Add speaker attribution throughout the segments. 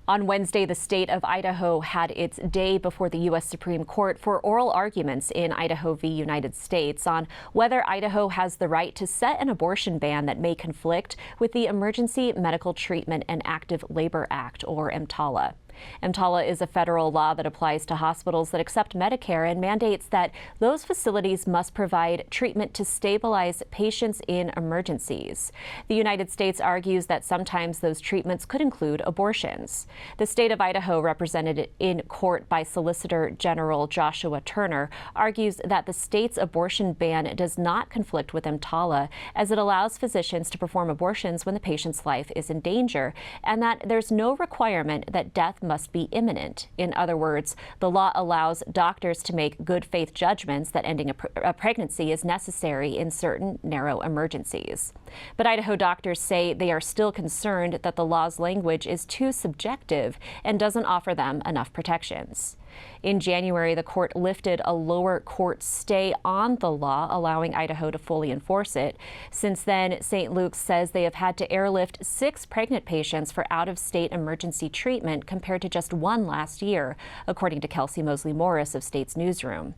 Speaker 1: On Wednesday, the state of Idaho had its day before the U.S. Supreme Court for oral arguments in Idaho v. United States on whether Idaho has the right to set an abortion ban that may conflict with the Emergency Medical Treatment and Active Labor Act, or EMTALA. EMTALA is a federal law that applies to hospitals that accept Medicare and mandates that those facilities must provide treatment to stabilize patients in emergencies. The United States argues that sometimes those treatments could include abortions. The state of Idaho, represented in court by Solicitor General Joshua Turner, argues that the state's abortion ban does not conflict with EMTALA, as it allows physicians to perform abortions when the patient's life is in danger, and that there's no requirement that death must be imminent. In other words, the law allows doctors to make good faith judgments that ending a pregnancy is necessary in certain narrow emergencies. But Idaho doctors say they are still concerned that the law's language is too subjective and doesn't offer them enough protections. In January, the court lifted a lower court stay on the law, allowing Idaho to fully enforce it. Since then, St. Luke's says they have had to airlift 6 pregnant patients for out-of-state emergency treatment compared to just 1 last year, according to Kelsey Mosley Morris of State's Newsroom.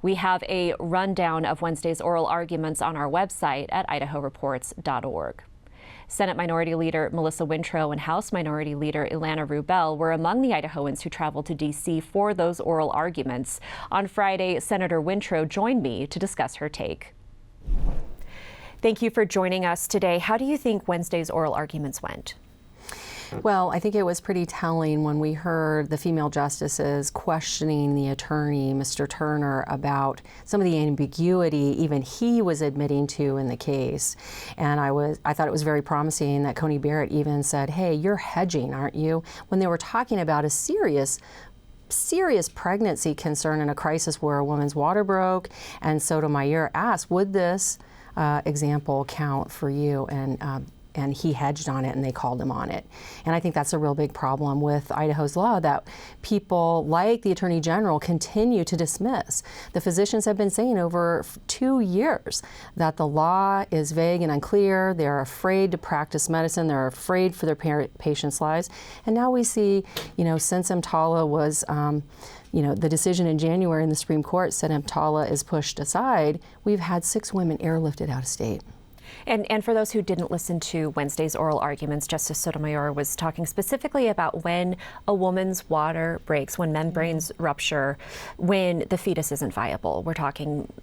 Speaker 1: We have a rundown of Wednesday's oral arguments on our website at idahoreports.org. Senate Minority Leader Melissa Wintrow and House Minority Leader Ilana Rubel were among the Idahoans who traveled to D.C. for those oral arguments. On Friday, Senator Wintrow joined me to discuss her take. Thank you for joining us today. How do you think Wednesday's oral arguments went?
Speaker 2: Well, I think it was pretty telling when we heard the female justices questioning the attorney, Mr. Turner, about some of the ambiguity even he was admitting to in the case. And I thought it was very promising that Coney Barrett even said, "Hey, you're hedging, aren't you?" when they were talking about a serious pregnancy concern in a crisis where a woman's water broke. And Sotomayor asked, would this example count for you? And he hedged on it, and they called him on it. And I think that's a real big problem with Idaho's law, that people like the Attorney General continue to dismiss. The physicians have been saying over 2 years that the law is vague and unclear. They're afraid to practice medicine. They're afraid for their patients' lives. And now we see, since EMTALA was the decision in January in the Supreme Court said EMTALA is pushed aside, we've had 6 women airlifted out of state.
Speaker 1: And for those who didn't listen to Wednesday's oral arguments, Justice Sotomayor was talking specifically about when a woman's water breaks, when membranes rupture, when the fetus isn't viable. We're talking,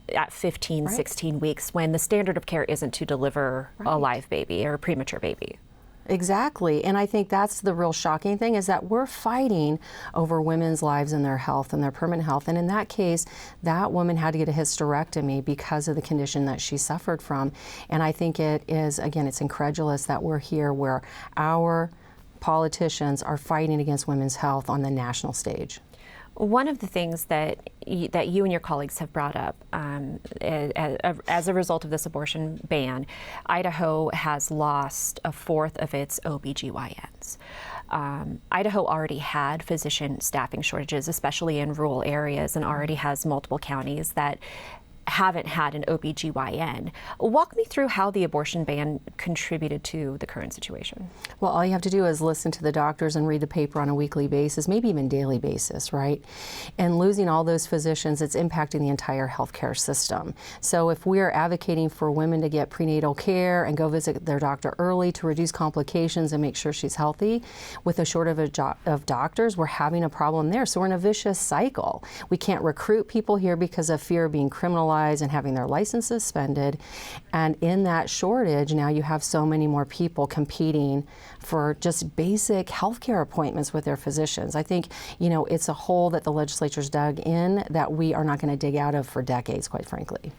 Speaker 1: at 15, 16 weeks, when the standard of care isn't to deliver a live baby or a premature baby.
Speaker 2: Exactly. And I think that's the real shocking thing, is that we're fighting over women's lives and their health and their permanent health. And in that case, that woman had to get a hysterectomy because of the condition that she suffered from. And I think it is, again, it's incredulous that we're here where our politicians are fighting against women's health on the national stage.
Speaker 1: One of the things that you and your colleagues have brought up as a result of this abortion ban, Idaho has lost 1/4 of its OBGYNs. Idaho already had physician staffing shortages, especially in rural areas, and already has multiple counties that haven't had an OBGYN. Walk me through how the abortion ban contributed to the current situation.
Speaker 2: Well, all you have to do is listen to the doctors and read the paper on a weekly basis, maybe even daily basis, right? And losing all those physicians, it's impacting the entire healthcare system. So if we're advocating for women to get prenatal care and go visit their doctor early to reduce complications and make sure she's healthy, with a shortage of doctors, we're having a problem there. So we're in a vicious cycle. We can't recruit people here because of fear of being criminalized and having their licenses suspended. And in that shortage, now you have so many more people competing for just basic healthcare appointments with their physicians. I think, it's a hole that the legislature's dug in that we are not going to dig out of for decades, quite frankly.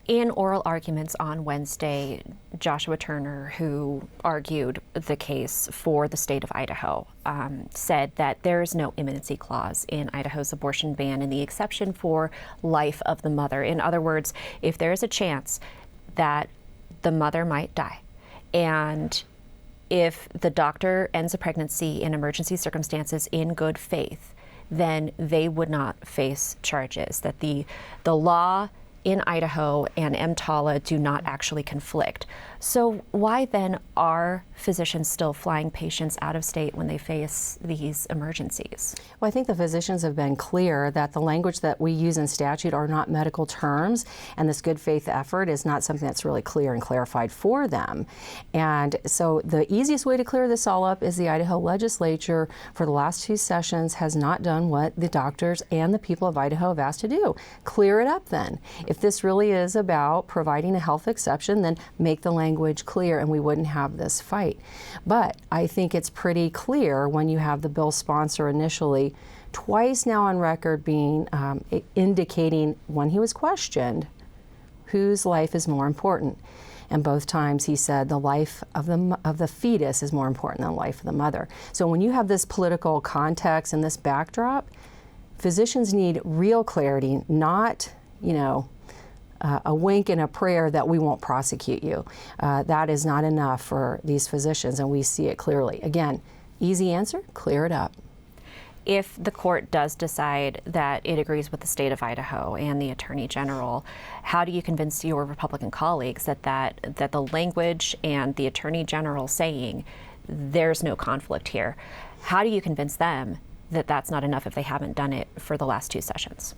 Speaker 1: In oral arguments on Wednesday, Joshua Turner, who argued the case for the state of Idaho, said that there is no imminency clause in Idaho's abortion ban and the exception for life of the mother. In other words, if there is a chance that the mother might die, and if the doctor ends a pregnancy in emergency circumstances in good faith, then they would not face charges, that the law in Idaho and EMTALA do not actually conflict. So why then are physicians still flying patients out of state when they face these emergencies?
Speaker 2: Well, I think the physicians have been clear that the language that we use in statute are not medical terms, and this good faith effort is not something that's really clear and clarified for them. And so the easiest way to clear this all up is the Idaho legislature for the last 2 sessions has not done what the doctors and the people of Idaho have asked to do. Clear it up then. If this really is about providing a health exception, then make the language clear and we wouldn't have this fight. But I think it's pretty clear when you have the bill sponsor initially twice now on record being indicating when he was questioned whose life is more important. And both times he said the life of the fetus is more important than the life of the mother. So when you have this political context and this backdrop, physicians need real clarity, not, a wink and a prayer that we won't prosecute you. That is not enough for these physicians, and we see it clearly. Again, easy answer, clear it up.
Speaker 1: If the court does decide that it agrees with the state of Idaho and the Attorney General, how do you convince your Republican colleagues that the language and the Attorney General saying there's no conflict here, how do you convince them that that's not enough if they haven't done it for the last 2 sessions?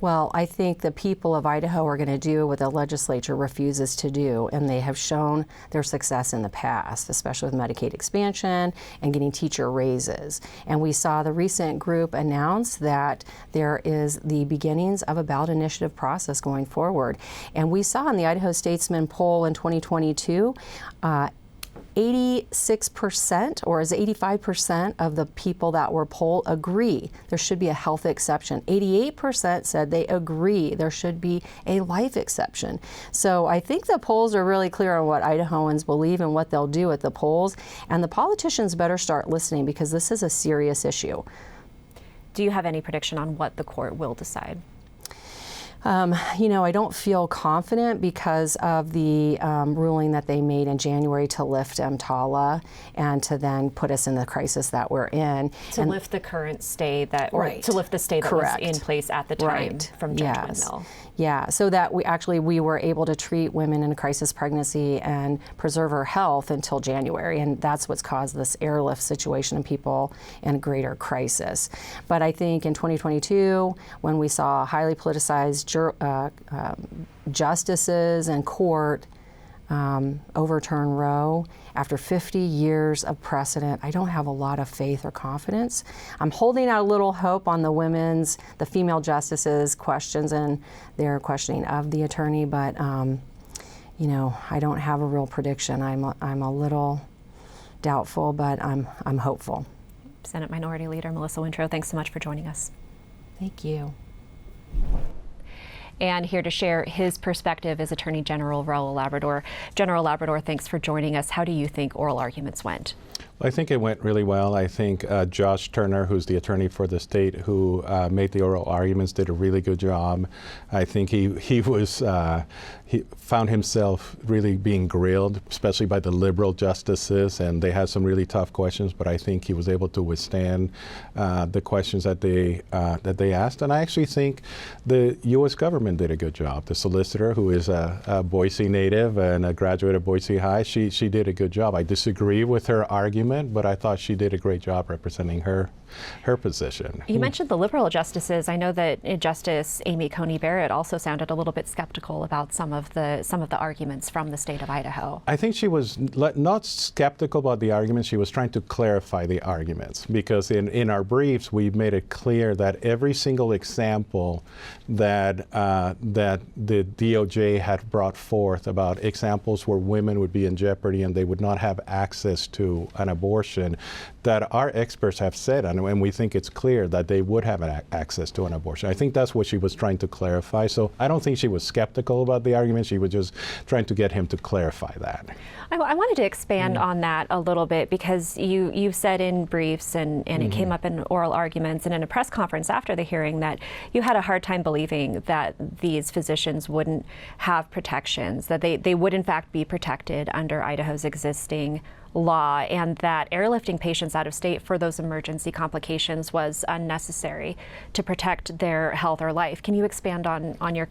Speaker 2: Well, I think the people of Idaho are going to do what the legislature refuses to do, and they have shown their success in the past, especially with Medicaid expansion and getting teacher raises. And we saw the recent group announce that there is the beginnings of a ballot initiative process going forward. And we saw in the Idaho Statesman poll in 2022, 86% or is 85% of the people that were polled agree there should be a health exception. 88% said they agree there should be a life exception. So I think the polls are really clear on what Idahoans believe and what they'll do at the polls. And the politicians better start listening because this is a serious issue.
Speaker 1: Do you have any prediction on what the court will decide?
Speaker 2: I don't feel confident because of the ruling that they made in January to lift EMTALA and to then put us in the crisis that we're in.
Speaker 1: To lift the current stay that, or
Speaker 2: Right.
Speaker 1: to lift the stay that
Speaker 2: Correct.
Speaker 1: was in place at the time
Speaker 2: Right.
Speaker 1: from Judge
Speaker 2: Yes.
Speaker 1: Windmill.
Speaker 2: Yeah, so that we were able to treat women in a crisis pregnancy and preserve her health until January, and that's what's caused this airlift situation and people in a greater crisis. But I think in 2022, when we saw highly politicized justices and court overturn Roe, after 50 years of precedent, I don't have a lot of faith or confidence. I'm holding out a little hope on the female justices' questions and their questioning of the attorney, but I don't have a real prediction. I'm a little doubtful, but I'm hopeful.
Speaker 1: Senate Minority Leader Melissa Wintrow, thanks so much for joining us.
Speaker 2: Thank you.
Speaker 1: And here to share his perspective is Attorney General Raul Labrador. General Labrador, thanks for joining us. How do you think oral arguments went?
Speaker 3: I think it went really well. I think Josh Turner, who's the attorney for the state who made the oral arguments, did a really good job. I think he found himself really being grilled, especially by the liberal justices, and they had some really tough questions, but I think he was able to withstand the questions that they asked. And I actually think the U.S. government did a good job. The solicitor, who is a Boise native and a graduate of Boise High, she did a good job. I disagree with her argument, but I thought she did a great job representing her position.
Speaker 1: You mentioned the liberal justices. I know that Justice Amy Coney Barrett also sounded a little bit skeptical about some of the arguments from the state of Idaho.
Speaker 3: I think she was not skeptical about the arguments. She was trying to clarify the arguments, because in our briefs we made it clear that every single example that the DOJ had brought forth about examples where women would be in jeopardy and they would not have access to an abortion, that our experts have said, and we think it's clear that they would have access to an abortion. I think that's what she was trying to clarify. So I don't think she was skeptical about the argument. She was just trying to get him to clarify that.
Speaker 1: I wanted to expand on that a little bit, because you said in briefs and it came up in oral arguments and in a press conference after the hearing that you had a hard time believing that these physicians wouldn't have protections, that they would in fact be protected under Idaho's existing law, and that airlifting patients out of state for those emergency complications was unnecessary to protect their health or life. Can you expand on your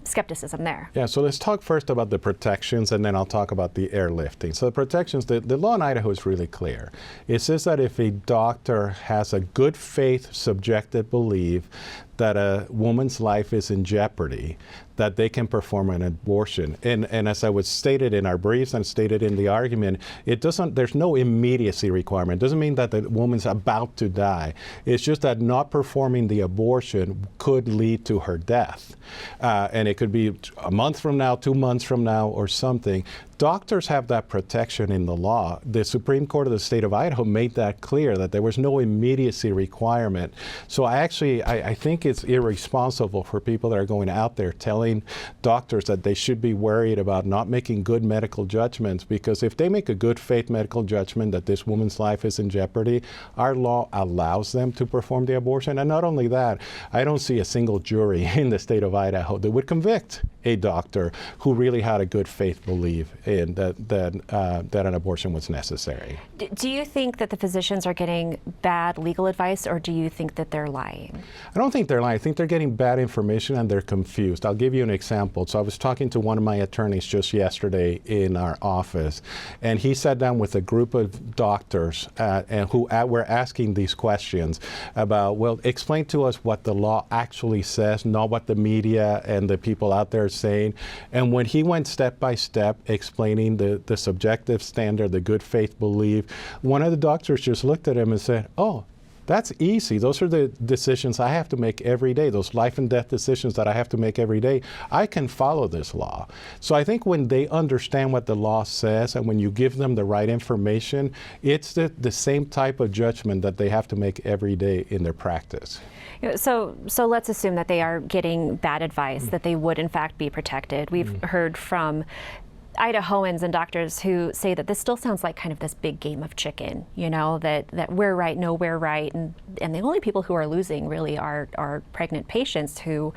Speaker 1: skepticism there.
Speaker 3: Yeah, so let's talk first about the protections, and then I'll talk about the airlifting. So the protections, the law in Idaho is really clear. It says that if a doctor has a good faith subjective belief that a woman's life is in jeopardy, that they can perform an abortion. And as I was stated in our briefs and stated in the argument, there's no immediacy requirement. It doesn't mean that the woman's about to die. It's just that not performing the abortion could lead to her death. And it could be a month from now, 2 months from now, or something. Doctors have that protection in the law. The Supreme Court of the state of Idaho made that clear, that there was no immediacy requirement. So I think it's irresponsible for people that are going out there telling doctors that they should be worried about not making good medical judgments, because if they make a good faith medical judgment that this woman's life is in jeopardy, our law allows them to perform the abortion. And not only that, I don't see a single jury in the state of Idaho that would convict a doctor who really had a good faith belief in that an abortion was necessary.
Speaker 1: Do you think that the physicians are getting bad legal advice, or do you think that they're lying?
Speaker 3: I don't think they're lying. I think they're getting bad information and they're confused. I'll give you an example. So I was talking to one of my attorneys just yesterday in our office, and he sat down with a group of doctors and who were asking these questions about, well, explain to us what the law actually says, not what the media and the people out there are saying. And when he went step by step explaining the subjective standard, the good faith belief, one of the doctors just looked at him and said, "Oh, that's easy. Those are the decisions I have to make every day, those life and death decisions that I have to make every day. I can follow this law." So I think when they understand what the law says and when you give them the right information, it's the same type of judgment that they have to make every day in their practice.
Speaker 1: So let's assume that they are getting bad advice, that they would in fact be protected. We've heard from Idahoans and doctors who say that this still sounds like kind of this big game of chicken, that we're right, no, we're right. And the only people who are losing really are pregnant patients who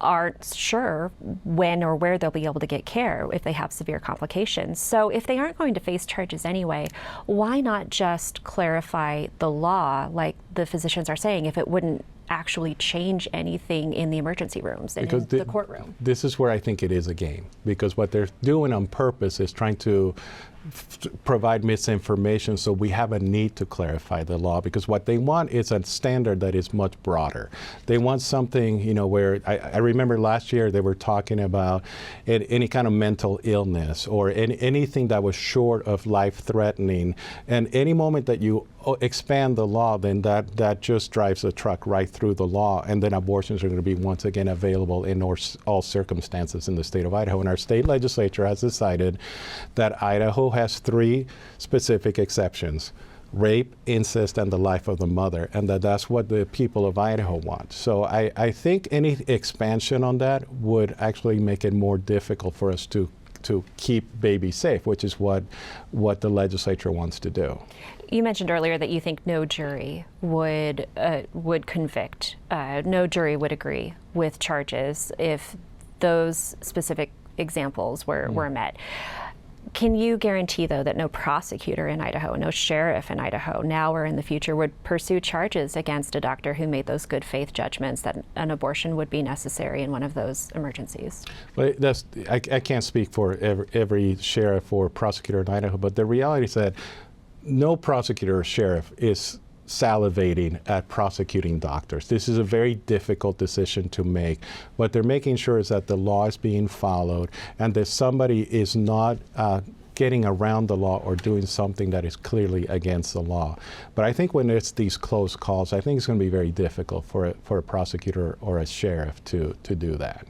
Speaker 1: aren't sure when or where they'll be able to get care if they have severe complications. So if they aren't going to face charges anyway, why not just clarify the law like the physicians are saying, if it wouldn't actually change anything in the emergency rooms and in the courtroom?
Speaker 3: This is where I think it is a game, because what they're doing on purpose is trying to provide misinformation, so we have a need to clarify the law, because what they want is a standard that is much broader. They want something, where I remember last year they were talking about any kind of mental illness or anything that was short of life-threatening, and any moment that you expand the law, then that just drives the truck right through the law, and then abortions are going to be once again available in all circumstances in the state of Idaho. And our state legislature has decided that Idaho has 3 specific exceptions: rape, incest, and the life of the mother, and that's what the people of Idaho want. So I think any expansion on that would actually make it more difficult for us to keep babies safe, which is what the legislature wants to do.
Speaker 1: You mentioned earlier that you think no jury would convict, no jury would agree with charges if those specific examples were met. Can you guarantee, though, that no prosecutor in Idaho, no sheriff in Idaho, now or in the future, would pursue charges against a doctor who made those good faith judgments that an abortion would be necessary in one of those emergencies?
Speaker 3: Well, I can't speak for every sheriff or prosecutor in Idaho, but the reality is that no prosecutor or sheriff is salivating at prosecuting doctors. This is a very difficult decision to make. What they're making sure is that the law is being followed and that somebody is not getting around the law or doing something that is clearly against the law. But I think when it's these close calls, I think it's going to be very difficult for a prosecutor or a sheriff to do that.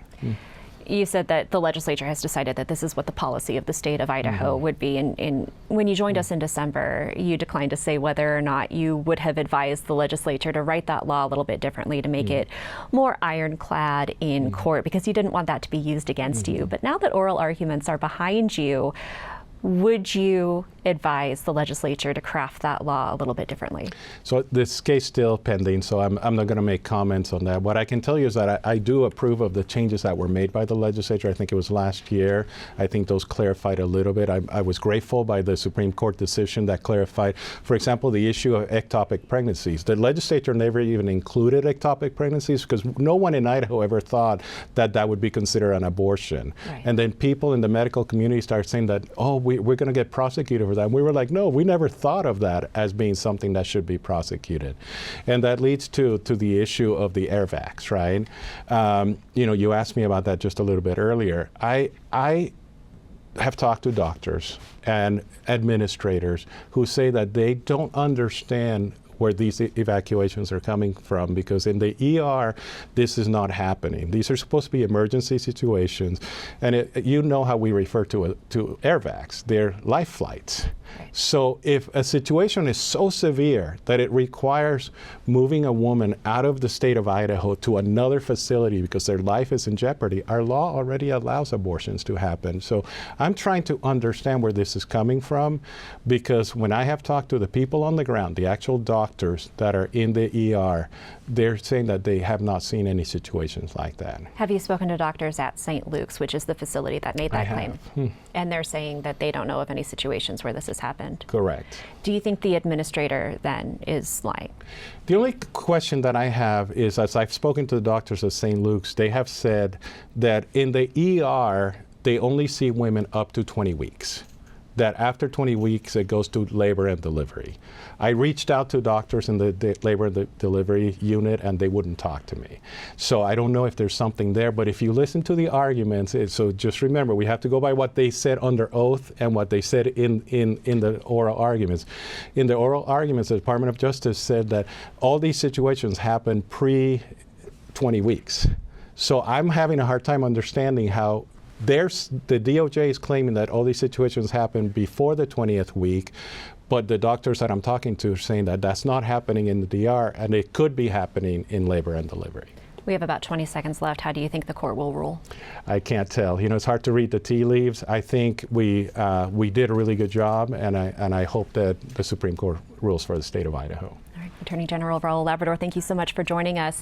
Speaker 1: You said that the legislature has decided that this is what the policy of the state of Idaho would be. And when you joined us in December, you declined to say whether or not you would have advised the legislature to write that law a little bit differently to make it more ironclad in court, because you didn't want that to be used against you. But now that oral arguments are behind you, Would you advise the legislature to craft that law a little bit differently?
Speaker 3: So this case still pending, so I'm not going to make comments on that. What I can tell you is that I do approve of the changes that were made by the legislature. I think it was last year. I think those clarified a little bit. I was grateful by the Supreme Court decision that clarified, for example, the issue of ectopic pregnancies. The legislature never even included ectopic pregnancies because no one in Idaho ever thought that that would be considered an abortion.
Speaker 1: Right.
Speaker 3: And then people in the medical community started saying that, oh, we're going to get prosecuted for that. And we were like, no, we never thought of that as being something that should be prosecuted. And that leads to the issue of the airvacs, right? You asked me about that just a little bit earlier. I have talked to doctors and administrators who say that they don't understand where these evacuations are coming from, because in the ER, this is not happening. These are supposed to be emergency situations, and you know how we refer to airvacs. They're life flights.
Speaker 1: Right.
Speaker 3: So if a situation is so severe that it requires moving a woman out of the state of Idaho to another facility because their life is in jeopardy, our law already allows abortions to happen. So I'm trying to understand where this is coming from, because when I have talked to the people on the ground, the actual doctors that are in the ER, they're saying that they have not seen any situations like that.
Speaker 1: Have you spoken to doctors at St. Luke's, which is the facility that made that claim? And they're saying that they don't know of any situations where this has happened.
Speaker 3: Correct.
Speaker 1: Do you think the administrator then is lying?
Speaker 3: The only question that I have is, as I've spoken to the doctors at St. Luke's, they have said that in the ER, they only see women up to 20 weeks. That after 20 weeks, it goes to labor and delivery. I reached out to doctors in the labor and delivery unit, and they wouldn't talk to me. So I don't know if there's something there, but if you listen to the arguments, so just remember, we have to go by what they said under oath and what they said in the oral arguments. In the oral arguments, the Department of Justice said that all these situations happen pre-20 weeks. So I'm having a hard time understanding how the DOJ is claiming that all these situations happen before the 20th week, but the doctors that I'm talking to are saying that that's not happening in the DR, and it could be happening in labor and delivery.
Speaker 1: We have about 20 seconds left. How do you think the court will rule? I
Speaker 3: can't tell. It's hard to read the tea leaves. I think we did a really good job, and I hope that the Supreme Court rules for the state of Idaho.
Speaker 1: All right, Attorney General Raul Labrador, thank you so much for joining us.